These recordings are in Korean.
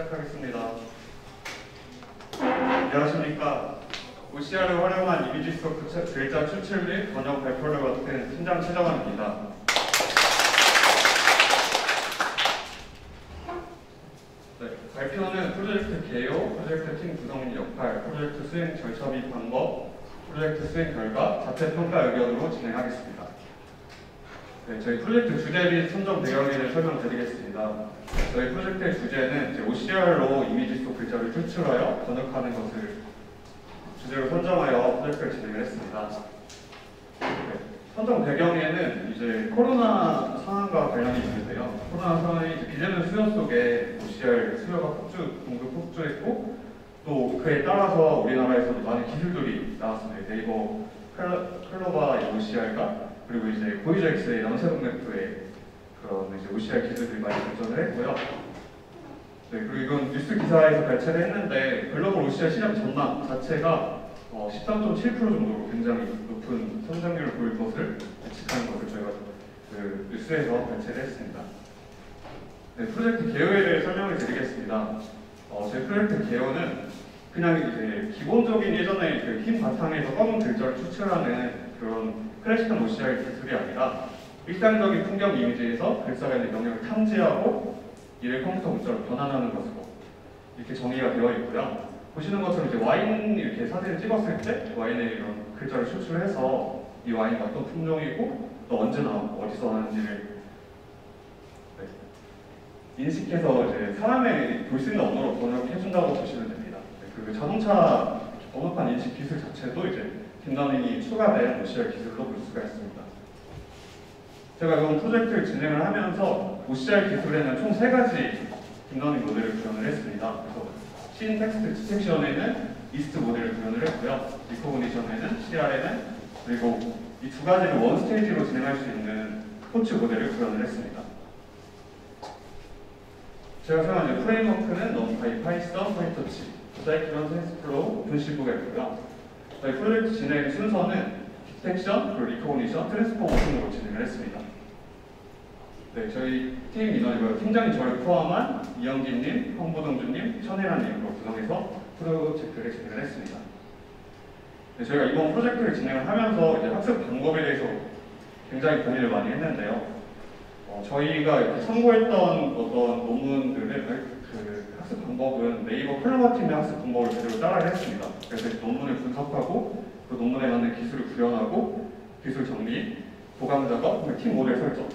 시작하겠습니다. 안녕하십니까. OCR을 활용한 이미지 속 글자 추출 및 번역 발표를 맡은 팀장 최정환입니다. 네, 발표는 프로젝트 개요, 프로젝트 팀 구성 역할, 프로젝트 수행 절차 및 방법, 프로젝트 수행 결과, 자체 평가 의견으로 진행하겠습니다. 네, 저희 프로젝트 주제 및 선정 배경을 설명드리겠습니다. 저희 프로젝트의 주제는 이제 OCR로 이미지 속 글자를 추출하여 번역하는 것을 주제로 선정하여 프로젝트를 진행을 했습니다. 네, 선정 배경에는 이제 코로나 상황과 관련이 있는데요. 코로나 상황이 이제 빚어는 수요 속에 OCR 수요가 공급 폭주했고, 또 그에 따라서 우리나라에서도 많은 기술들이 나왔습니다. 네이버 클로바 OCR과 그리고 이제 보이저엑스의 연쇄동 맵프의 그런 이제 OCR 기술들이 많이 발전을 했고요. 네, 그리고 이건 뉴스 기사에서 발췌를 했는데 글로벌 OCR 시장 전망 자체가 13.7% 정도로 굉장히 높은 성장률을 보일 것을 예측하는 것을 저희가 그 뉴스에서 발췌를 했습니다. 네, 프로젝트 개요에 대해 설명을 드리겠습니다. 저희 프로젝트 개요는 그냥 이제 기본적인 예전에 그 흰 바탕에서 검은 글자를 추출하는 그런 클래식한 OCR 기술이 아니라 일상적인 풍경 이미지에서 글자가 있는 영역을 탐지하고 이를 컴퓨터 문자로 변환하는 것으로 이렇게 정의가 되어 있고요. 보시는 것처럼 이제 와인 이렇게 사진을 찍었을 때 와인의 이런 글자를 추출해서 이 와인이 어떤 품종이고 또 언제 나오고 어디서 나는지를 인식해서 이제 사람의 볼 수 있는 언어로 번역해준다고 보시면 됩니다. 그 자동차 언어판 인식 기술 자체도 이제 딥러닝이 추가된 OCR 기술로 볼 수가 있습니다. 제가 이번 프로젝트를 진행을 하면서 OCR 기술에는 총 3가지 딥러닝 모델을 구현을 했습니다. 그래서 신텍스트 디텍션에는 이스트 모델을 구현을 했고요. 리코그니션에는 CR에는 그리고 이 2가지를 원 스테이지로 진행할 수 있는 토치 모델을 구현을 했습니다. 제가 사용한 프레임워크는 넘파이, 파이썬, 파이터치, 사이클론, 텐스플로우, 오픈시브가 저희 프로젝트 진행 순서는 디텍션, 그리고 리코그니션, 트랜스포머션으로 진행을 했습니다. 네, 저희 팀 인원이고요. 팀장님 저를 포함한 이영진님, 황보동주님, 천혜란님으로 구성해서 프로젝트를 진행을 했습니다. 네, 저희가 이번 프로젝트를 진행을 하면서 이제 학습 방법에 대해서 굉장히 고민을 많이 했는데요. 저희가 이렇게 참고했던 어떤 논문들의 그 학습 방법은 네이버 클로바 팀의 학습 방법을 그대로 따라를 했습니다. 그래서 논문을 분석하고 그 논문에 맞는 기술을 구현하고 기술 정리, 보강 작업, 팀 모델 설정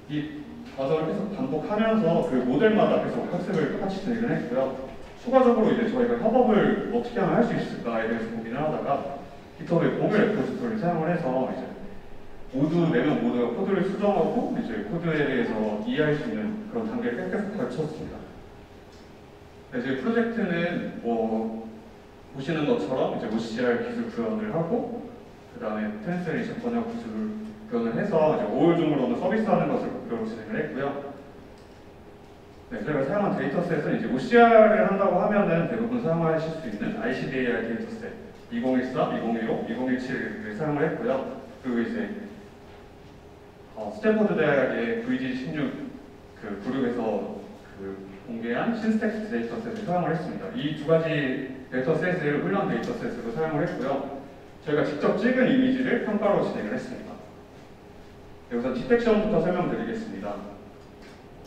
이 과정을 계속 반복하면서 그 모델마다 계속 학습을 똑같이 진행을 했고요. 추가적으로 이제 저희가 협업을 어떻게 하면 할 수 있을까에 대해서 고민을 하다가 깃허브의 공유 레포지토리를 사용을 해서 이제 모두 4명 모두가 코드를 수정하고 이제 코드에 대해서 이해할 수 있는 그런 단계를 계속 걸쳤습니다. 네, 저희 프로젝트는 보시는 것처럼 이제 OCR 기술 구현을 하고 그 다음에 트랜스레이션 번역 기술을 구현을 해서 이제 5월 중으로는 서비스하는 것을 목표로 진행을 했고요. 네, 저희가 사용한 데이터셋은 이제 OCR을 한다고 하면은 대부분 사용하실 수 있는 ICDAR 데이터셋 2013, 2015, 2017을 사용을 했고요. 그리고 이제 스탠퍼드 대학의 VG16 그 그룹에서 공개한 신스텍스 데이터셋을 사용을 했습니다. 이 2가지 데이터셋을 훈련 데이터셋으로 사용을 했고요. 저희가 직접 찍은 이미지를 평가로 진행을 했습니다. 네, 우선 디텍션부터 설명드리겠습니다.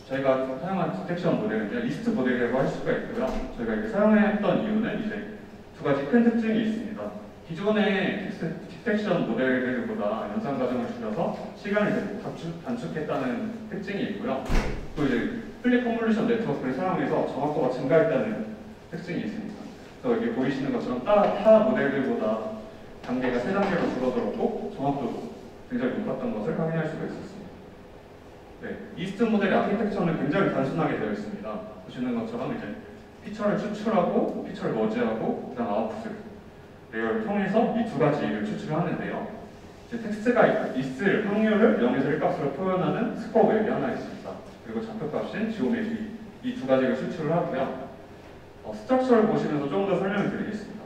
저희가 사용한 디텍션 모델은 리스트 모델이라고 할 수가 있고요. 저희가 이렇게 사용했던 이유는 이제 2가지 큰 특징이 있습니다. 기존의 디텍션 모델들보다 연산 과정을 줄여서 시간을 단축했다는 특징이 있고요. 또 이제 플립 컨볼루션 네트워크를 사용해서 정확도가 증가했다는 특징이 있습니다. 그래서 여기 보이시는 것처럼 타 모델들보다 단계가 3단계로 줄어들었고 정확도도 굉장히 높았던 것을 확인할 수가 있었습니다. 네, 이스트 모델의 아키텍처는 굉장히 단순하게 되어 있습니다. 보시는 것처럼 이제 피처를 추출하고 피처를 머지하고 그다음 아웃풋을 레이어를 통해서 이 2가지를 추출하는데요. 이제 텍스트가 있을 확률을 0에서 1값으로 표현하는 스코어 웹이 하나 있습니다. 그리고 좌표값인 지오메트리 이 2가지를 추출을 하고요. 스트럭처를 보시면서 조금 더 설명을 드리겠습니다.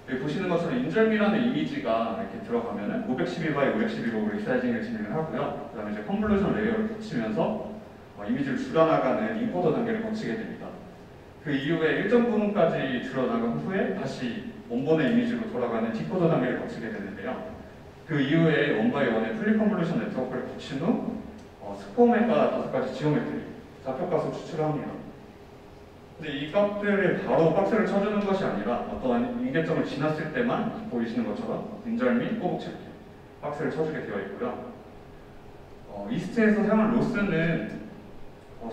여기 보시는 것처럼 인절미라는 이미지가 이렇게 들어가면은 512by 512로 리사이징을 진행을 하고요. 그 다음에 이제 컨볼루션 레이어를 붙이면서 이미지를 줄여나가는 인코더 단계를 거치게 됩니다. 그 이후에 일정 부분까지 줄여나간 후에 다시 원본의 이미지로 돌아가는 디코더 단계를 거치게 되는데요. 그 이후에 원바이원의 풀리 컨볼루션 네트워크를 붙인 후 스포맷과 5가지 지오메트리, 좌표값을 추출합니다. 근데 이 값들을 바로 박스를 쳐주는 것이 아니라 어떠한 임계점을 지났을 때만 보이시는 것처럼 인절 및 꼬북칠기 박스를 쳐주게 되어 있고요. 이스트에서 사용한 로스는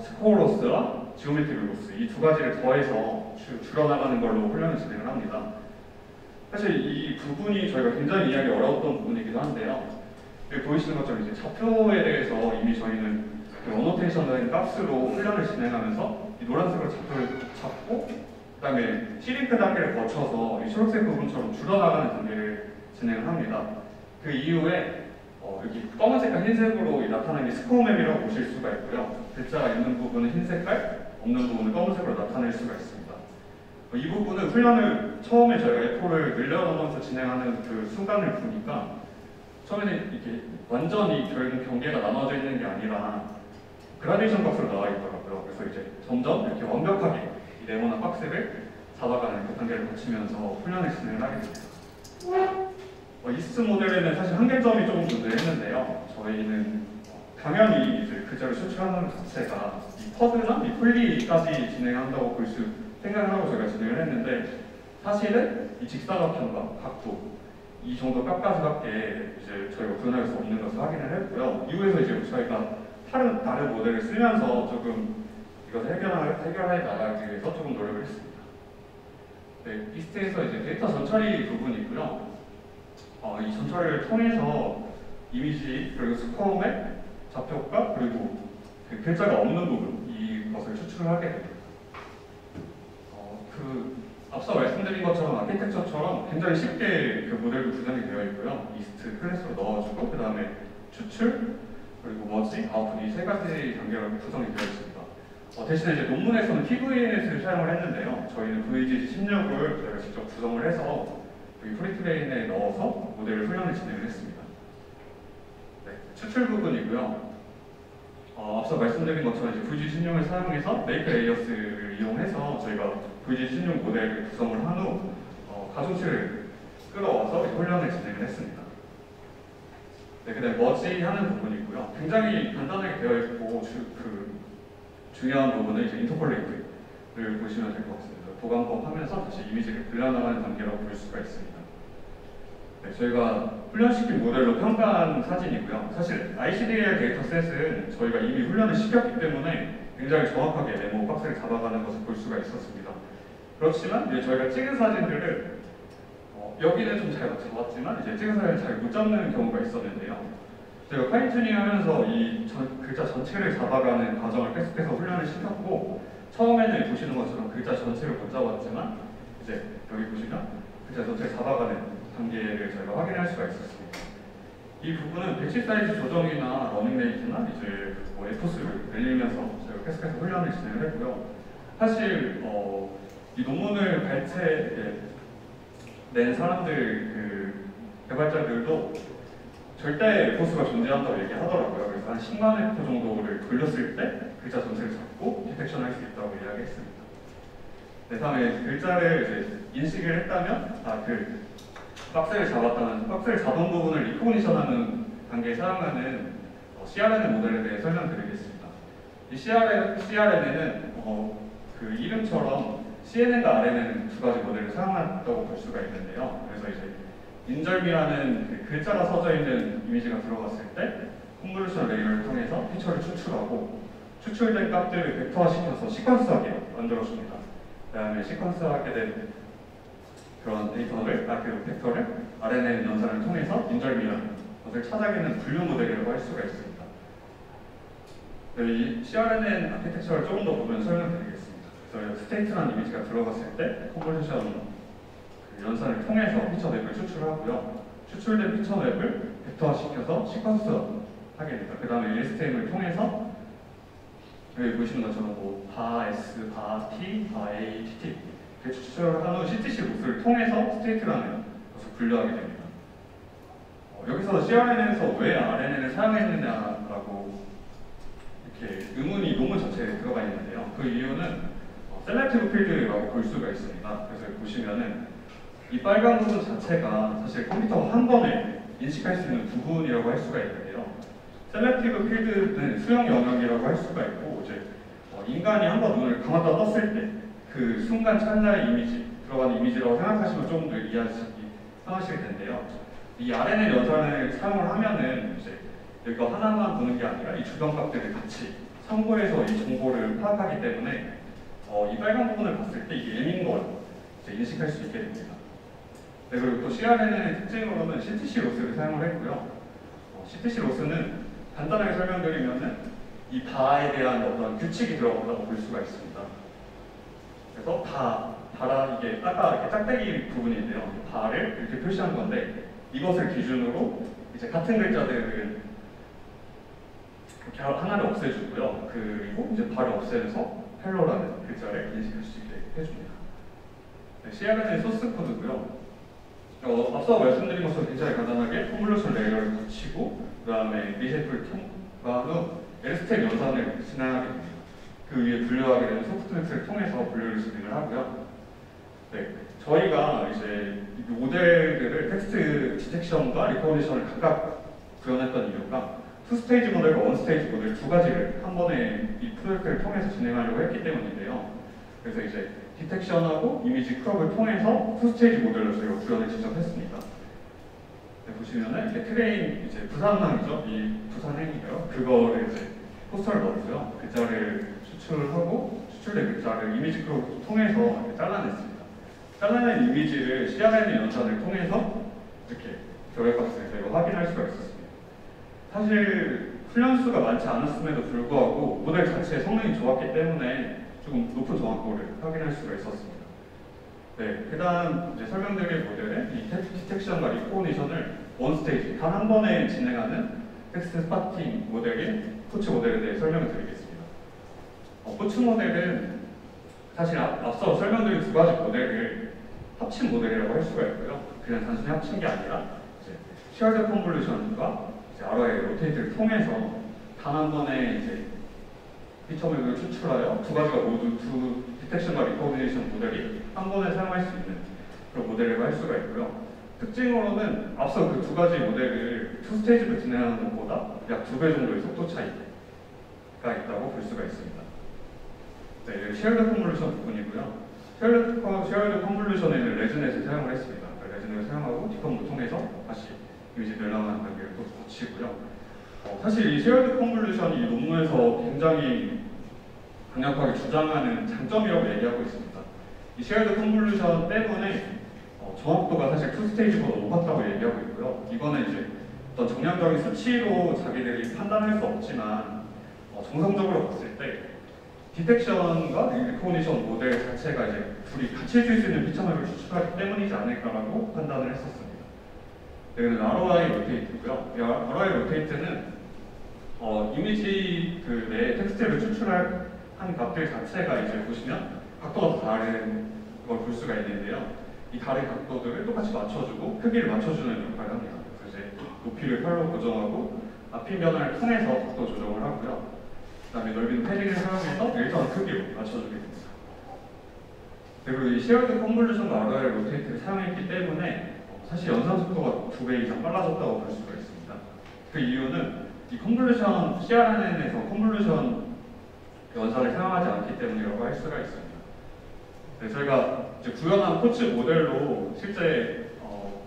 스코어 로스와 지오메트리 로스 이 두 가지를 더해서 줄여나가는 걸로 훈련을 진행을 합니다. 사실 이 부분이 저희가 굉장히 이해하기 어려웠던 부분이기도 한데요. 여기 보이시는 것처럼 이제 좌표에 대해서 이미 저희는 그 어노테이션을 값으로 훈련을 진행하면서 이 노란색으로 좌표를 잡고 그다음에 시링크 단계를 거쳐서 이 초록색 부분처럼 줄여나가는 단계를 진행을 합니다. 그 이후에 여기 검은색과 흰색으로 나타나는 게 스코어맵이라고 보실 수가 있고요. 글자가 있는 부분은 흰색깔, 없는 부분은 검은색으로 나타낼 수가 있습니다. 이 부분은 훈련을 처음에 저희가 F4를 늘려가면서 진행하는 그 순간을 보니까 처음에는 이게 완전히 결국 경계가 나눠져 있는 게 아니라 그라데이션 박스로 나와 있더라고요. 그래서 이제 점점 이렇게 완벽하게 이 네모난 박스를 잡아가는 그 단계를 거치면서 훈련을 진행을 하게 됩니다. 이스트 모델에는 사실 한계점이 조금 존재했는데요. 저희는 당연히 이제 글자를 추출하는 자체가 이 퍼드나 이 풀리까지 진행한다고 생각을 하고 저희가 진행을 했는데 사실은 이 직사각형과 각도 이 정도 값까지밖에 이제 저희가 구현할 수 없는 것을 확인을 했고요. 이후에서 이제 저희가 다른 모델을 쓰면서 조금 이것을 해결해 나가기 위해서 조금 노력을 했습니다. 네, 이스트에서 이제 데이터 전처리 부분이고요. 이 전처리를 통해서 이미지 그리고 스코어맵, 좌표값 그리고 그 글자가 없는 부분 이것을 추출을 하게 됩니다. 앞서 말씀드린 것처럼 아키텍처처럼 굉장히 쉽게 그 모델도 구성이 되어 있고요. 이스트 클래스로 넣어주고 그 다음에 추출 그리고 머지, 아웃풋 이 세 가지 단계로 구성이 되어 있습니다. 대신에 이제 논문에서는 PVNet을 사용을 했는데요. 저희는 VGG16을 저희가 직접 구성을 해서 여기 프리트레인에 넣어서 모델을 훈련을 진행을 했습니다. 네, 추출 부분이고요. 앞서 말씀드린 것처럼 이제 VG16을 사용해서 메이크 레이어스를 이용해서 저희가 VG16 모델을 구성을 한 후 가중치를 끌어와서 훈련을 진행을 했습니다. 네, 그다음에 머지 하는 부분이고요. 굉장히 간단하게 되어 있고 중요한 부분은 이제 인터폴레이트를 보시면 될 것 같습니다. 도감법 하면서 다시 이미지를 불려나가는 단계라고 볼 수가 있습니다. 네, 저희가 훈련시킨 모델로 평가한 사진이고요. 사실 ICDL 데이터셋은 저희가 이미 훈련을 시켰기 때문에 굉장히 정확하게 네모 박스를 잡아가는 것을 볼 수가 있었습니다. 그렇지만 이제 저희가 찍은 사진들을 여기는 좀 잘 잡았지만 이제 찍은 사진을 잘 못 잡는 경우가 있었는데요. 저희가 파인튜닝 하면서 이 글자 전체를 잡아가는 과정을 계속해서 훈련을 시켰고 처음에는 보시는 것처럼 글자 전체를 못 잡았지만 이제 여기 보시면 글자 전체를 잡아가는 단계를 저희가 확인할 수가 있었습니다. 이 부분은 배치 사이즈 조정이나 러닝레이트나 이제 에포스를 늘리면서 저희가 계속해서 훈련을 진행을 했고요. 사실 이 논문을 낸 사람들 개발자들도 절대 에포스가 존재한다고 얘기하더라고요. 그래서 한 10만 에포 정도를 돌렸을 때 글자 전체를 잡고 디텍션 할 수 있다고 이야기했습니다. 네, 다음에 글자를 이제 인식을 했다면 박스를 잡은 부분을 리코그니션하는 단계에 사용하는 CRNN 모델에 대해 설명드리겠습니다. 이 CRNN은 그 이름처럼 CNN과 RNN 두 가지 모델을 사용한다고 볼 수가 있는데요. 그래서 이제 인절미라는 그 글자가 써져 있는 이미지가 들어갔을 때 컨볼루션 레이어를 통해서 피처를 추출하고 추출된 값들을 벡터화시켜서 시퀀스하게 만들어줍니다. 그 다음에 시퀀스하게 된 그런 벡터를 RNN 연산을 통해서 인절미라는 것을 찾아내는 분류 모델이라고 할 수가 있습니다. 이 CRNN 아키텍처를 조금 더 보면 설명드리겠습니다. 그래서 스테이트라는 이미지가 들어갔을 때 컨볼루션 연산을 통해서 피처 맵을 추출하고요. 추출된 피처 맵을 벡터화시켜서 시퀀스 하게 됩니다. 그 다음에 LSTM을 통해서 여기 보시는 것처럼 바 S, 바 T, 바 A, TT 이렇게 추출을 한 후 CTC 로스를 통해서 스테이트라는 것을 분류하게 됩니다. 여기서 CRNN에서 왜 RNN을 사용했느냐라고 이렇게 의문이 논문 자체에 들어가 있는데요. 그 이유는 셀렉티브 필드라고 볼 수가 있습니다. 그래서 보시면은 이 빨간 부분 자체가 사실 컴퓨터가 한 번에 인식할 수 있는 부분이라고 할 수가 있는데요. 셀렉티브 필드는 수용 영역이라고 할 수가 있고, 이제 인간이 한 번 눈을 감았다 떴을 때 그 순간 찰나의 이미지, 들어가는 이미지라고 생각하시면 조금 더 이해하시기 편하실 텐데요. 이 RNN 연산을 사용을 하면은 이제 이거 하나만 보는 게 아니라 이 주변 값들을 같이 참고해서 이 정보를 파악하기 때문에 이 빨간 부분을 봤을 때 이게 M인 걸 이제 인식할 수 있게 됩니다. 네, 그리고 또 CRNN의 특징으로는 CTC 로스를 사용을 했고요. CTC 로스는 간단하게 설명드리면은 이 바에 대한 어떤 규칙이 들어간다고 볼 수가 있습니다. 그래서 바라 이게 아까 이렇게 짝대기 부분인데요. 바를 이렇게 표시한 건데 이것을 기준으로 이제 같은 글자들을 이렇게 하나를 없애주고요. 그리고 이제 바를 없애면서 헬로라는 글자를 인식할 수 있게 해줍니다. 네, CRNN 소스 코드고요. 앞서 말씀드린 것처럼 굉장히 간단하게 컨볼루션 레이어를 붙이고 그 다음에 리셋을 통과한 후 L스텝 연산을 진행하게 됩니다. 그 위에 분류하게 되는 소프트웨어를 통해서 분류를 진행을 하고요. 네, 저희가 이제 이 모델들을 텍스트 디텍션과 리코니션을 각각 구현했던 이유가 투스테이지 모델과 원스테이지 모델 두 가지를 한 번에 이 프로젝트를 통해서 진행하려고 했기 때문인데요. 그래서 이제 디텍션하고 이미지 크롭을 통해서 투스테이지 모델로 저희가 구현을 직접 했습니다. 네, 보시면은 이렇게 트레인 이제 부산항이죠. 이 부산행이고요. 그거를 이제 포스터를 넣었고요. 글자를 추출하고 추출된 글자를 이미지 크롭을 통해서 이렇게 잘라냈습니다. 잘라낸 이미지를 CRNN 연산을 통해서 이렇게 결과값을 저희가 확인할 수가 있었습니다. 사실 훈련 수가 많지 않았음에도 불구하고 모델 자체의 성능이 좋았기 때문에 조금 높은 정확도를 확인할 수가 있었습니다. 네, 그다음 이제 설명드릴 모델은 이 디텍션과 리코니션을 원 스테이지 단 한 번에 진행하는 텍스트 스파팅 모델인 포츠 모델에 대해 설명을 드리겠습니다. 포츠 모델은 사실 앞서 설명드린 두 가지 모델을 합친 모델이라고 할 수가 있고요. 그냥 단순히 합친 게 아니라 이제 쉐어드 컨볼루션과 ROI 로테이트를 통해서 단 한 번에 이제 피처맵을 추출하여 두 가지가 모두 두 디텍션과 리코그니션 모델이 한 번에 사용할 수 있는 그런 모델이라고 할 수가 있고요. 특징으로는 앞서 그 두 가지 모델을 투 스테이지로 진행하는 것보다 약 2배 정도의 속도 차이가 있다고 볼 수가 있습니다. 네, 쉐어드 컨볼루션 부분이고요. 쉐어드 컨볼루션에는 레즈넷을 사용을 했습니다. 레즈넷을 사용하고 디컴을 통해서 다시 이미지 멸랑하는 단계를 또 거치고요. 사실 이 쉐어드 컨볼루션이 이 논문에서 굉장히 강력하게 주장하는 장점이라고 얘기하고 있습니다. 이 쉐어드 컨볼루션 때문에 정확도가 사실 투 스테이지보다 높았다고 얘기하고 있고요. 이거는 이제 어떤 정량적인 수치로 자기들이 판단할 수 없지만 정성적으로 봤을 때 디텍션과 리코니션 모델 자체가 이제 둘이 같이 쓸 수 있는 피처맵을 추출하기 때문이지 않을까라고 판단을 했었습니다. 여기는 ROI 로테이트고요. 이 ROI 로테이트는 이미지 그 내 텍스트를 추출한 값들 자체가 이제 보시면 각도가 다른 걸 볼 수가 있는데요. 이 다른 각도들을 똑같이 맞춰주고 크기를 맞춰주는 역할을 합니다. 그래서 이제 높이를 별로 고정하고 앞핀 변화를 통해서 각도 조정을 하고요. 그 다음에 넓이는 패딩을 사용해서 일정한 크기로 맞춰주게 됩니다. 그리고 이 쉐어드 컨볼루션과 ROI 로테이트를 사용했기 때문에 사실 연산 속도가 2배 이상 빨라졌다고 볼 수가 있습니다. 그 이유는 이 컨볼루션, CRNN에서 컨볼루션 연산을 사용하지 않기 때문이라고 할 수가 있습니다. 네, 저희가 이제 구현한 포츠 모델로 실제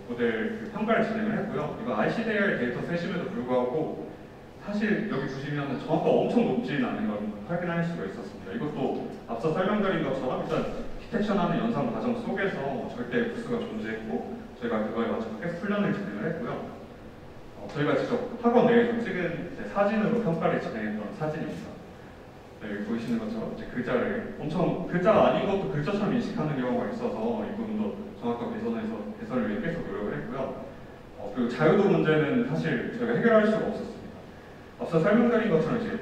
모델 평가를 진행을 했고요. 이거 ICDR 데이터 셋임에도 불구하고 사실 여기 보시면 정확도가 엄청 높지는 않은 걸 확인할 수가 있었습니다. 이것도 앞서 설명드린 것처럼 일단 디텍션하는 연산 과정 속에서 절대 부수가 존재했고 저희가 그거에 맞춰서 계속 훈련을 진행을 했고요. 저희가 직접 학원 내에서 찍은 사진으로 평가를 진행했던 사진입니다. 네, 여기 보이시는 것처럼 이제 글자를 엄청 글자가 아닌 것도 글자처럼 인식하는 경우가 있어서 이 부분도 정확도 개선을 위해 계속 노력을 했고요. 그리고 자유도 문제는 사실 저희가 해결할 수가 없었습니다. 앞서 설명드린 것처럼 이제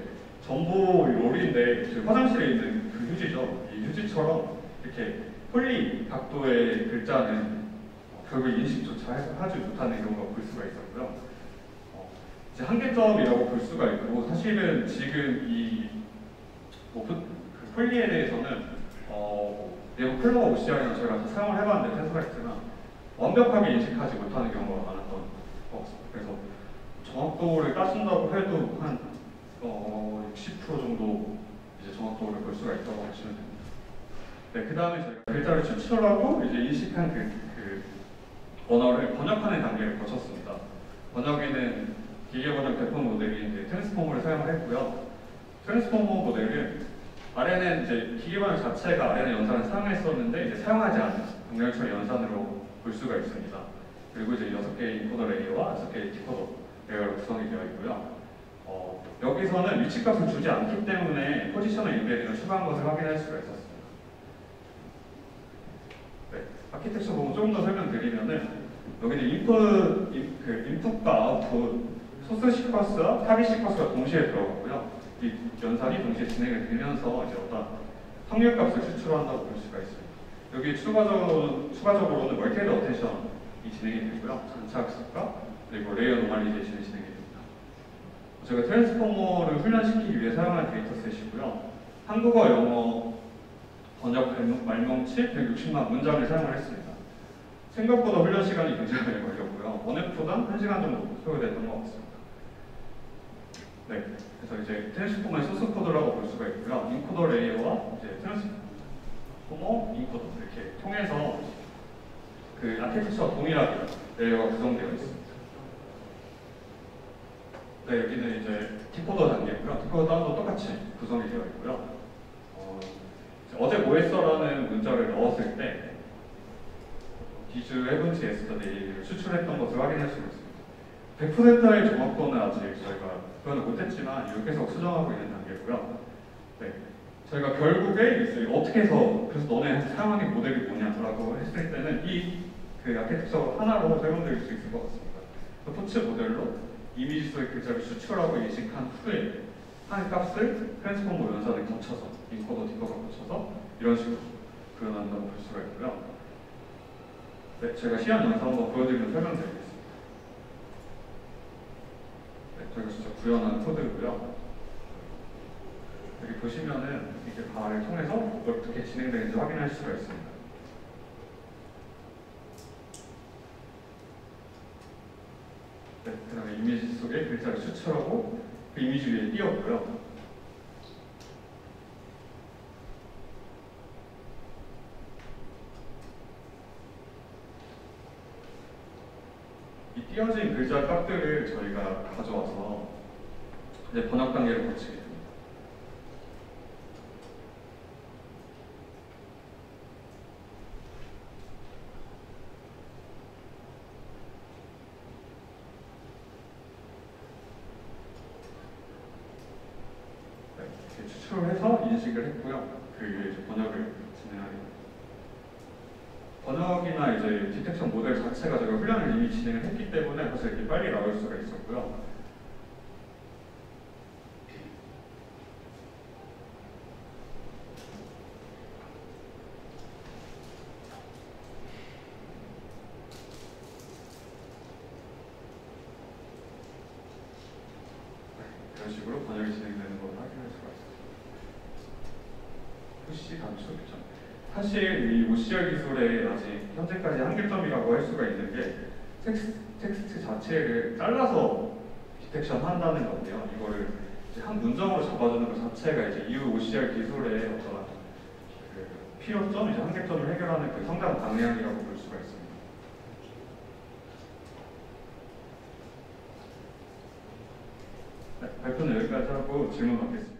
전보 롤인데 화장실에 있는 그 휴지죠. 이 휴지처럼 이렇게 폴리 각도의 글자는 결국 인식조차 하지 못하는 경우가 볼 수가 있었고요. 이제 한계점이라고 볼 수가 있고 사실은 지금 이 그 폴리에 대해서는 네이버 클로버 OCR이나 저희가 다 사용을 해봤는데 텐서라이트나 완벽하게 인식하지 못하는 경우가 많았던 것 같습니다. 그래서 정확도를 따진다고 해도 한 60% 정도 이제 정확도를 볼 수가 있다고 보시면 됩니다. 네, 그 다음에 저희가 글자를 추출하고 이제 인식한 그 언어를 번역하는 단계를 거쳤습니다. 번역에는 기계 번역 대표 모델인 이제 트랜스포머를 사용을 했고요. 트랜스포머 모델은 아래는 이제 기계 번역 자체가 아래는 연산을 사용했었는데 이제 사용하지 않은 병렬 처리 연산으로 볼 수가 있습니다. 그리고 이제 6개의 인코더 레이어와 6개의 디코더 레이어로 구성이 되어 있고요. 여기서는 위치값을 주지 않기 때문에 포지셔널 인베딩을 추가한 것을 확인할 수가 있었습니다. 네, 아키텍처 부분 조금 더 설명드리면은 여기는 인풋과 아웃풋, 소스 시퀀스와 타깃 시퀀스가 동시에 들어가고요. 이 연산이 동시에 진행이 되면서 이제 어떤 확률값을 추출한다고 볼 수가 있습니다. 여기 추가적으로는 멀티헤드 어텐션이 진행이 되고요. 전차 학습과 그리고 레이어 노멀리제이션이 진행이 됩니다. 제가 트랜스포머를 훈련시키기 위해 사용한 데이터셋이고요. 한국어, 영어 번역 말명치 160만 문장을 사용을 했습니다. 생각보다 훈련 시간이 굉장히 많이 걸렸고요. 원앱보다 1시간 정도 소요됐던 것 같습니다. 네, 그래서 이제 트랜스포머의 소스 코드라고 볼 수가 있고요. 인코더 레이어와 이제 트랜스포머, 인코더 이렇게 통해서 그 아키텍처와 동일하게 레이어가 구성되어 있습니다. 네, 여기는 이제 디코더 단계고요. 디코더 다운도 똑같이 구성이 되어 있고요. 어제 뭐 했어라는 문자를 넣었을 때 디즈 헤븐지 에스터데이를 추출했던 것을 확인할 수가 있습니다. 100%의 정확도는 아직 저희가 표현을 못했지만 이걸 계속 수정하고 있는 단계고요. 네, 저희가 결국에 이제 어떻게 해서 그래서 너네 사용하는 모델이 뭐냐라고 했을 때는 그 아키텍처 하나로 설명드릴 수 있을 것 같습니다. 토치 모델로 이미지 속의 글자를 추출하고 인식한 후에 한 값을 트랜스포머 연산에 거쳐서 인코더 디코더 거쳐서 이런 식으로 구현한다고 볼 수가 있고요. 네, 제가 시연 영상 한번 보여드리면 설명드리겠습니다. 네, 저희가 진짜 구현한 코드고요. 여기 보시면은 이렇게 바를 통해서 어떻게 진행되는지 확인할 수가 있습니다. 네, 그 다음에 이미지 속에 글자를 추출하고 그 이미지 위에 띄웠고요. 이 띄어진 글자 값들을 저희가 가져와서 이제 번역 단계를 거치게 됩니다. 네, 이렇게 추출을 해서 인식을 했고요. 그 위에 이제 번역을 진행하게 됩니다. 번역이나 이제 디텍션 모델 자체가 저희가 훈련을 이미 진행을 했기 때문에 사실 이렇게 빨리 나올 수가 있었고요. 이런 식으로 번역이 진행되는 걸 확인할 수가 있습니다. 푸시 단축. 사실 이 OCR 기술의 아직 현재까지 한계점이라고 할 수가 있는 게 텍스트 자체를 잘라서 디텍션 한다는 건데요. 이거를 이제 한 문장으로 잡아주는 것 자체가 이제 이후 OCR 기술의 어떤 그 필요점, 이제 한계점을 해결하는 그 성장 방향이라고 볼 수가 있습니다. 네, 발표는 여기까지 하고 질문 받겠습니다.